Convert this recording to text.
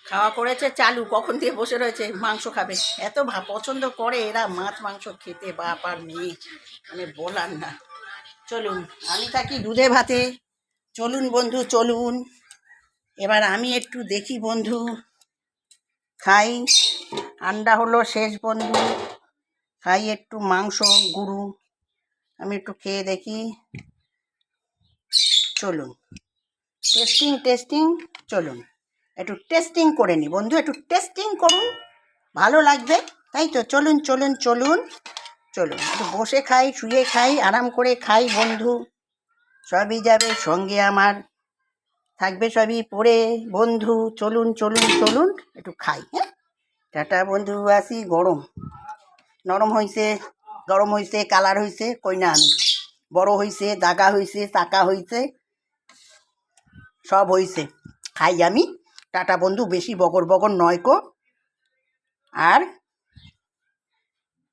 খাওয়া করেছে চালু, কখন দিয়ে বসে রয়েছে মাংস খাবে। এত পছন্দ করে এরা মাছ মাংস খেতে, বাপ আর মেয়ে, মানে বলার না। চলুন, আমি থাকি দুধে ভাতে। চলুন বন্ধু চলুন, এবার আমি একটু দেখি বন্ধু, খাই। আন্ডা হলো শেষ বন্ধু, খাই একটু মাংস গুরু, আমি একটু খেয়ে দেখি। চলুন, টেস্টিং টেস্টিং, চলুন একটু টেস্টিং করে নি বন্ধু, একটু টেস্টিং করুন, ভালো লাগবে, তাই তো। চলুন চলুন চলুন চলুন, একটু বসে খাই, শুয়ে খাই, আরাম করে খাই বন্ধু, সবই যাবে সঙ্গে আমার, থাকবে সবই পড়ে বন্ধু। চলুন চলুন চলুন, একটু খাই। হ্যাঁ, টাটা বন্ধু, আসি। গরম নরম হয়েছে, গরম হয়েছে, কালার হয়েছে, কই না আমি, বড় হয়েছে, দাগা হয়েছে, চাকা হয়েছে, সব হয়েছে, খাই আমি। টাটা বন্ধু, বেশি বগর বগর নয় কো। আর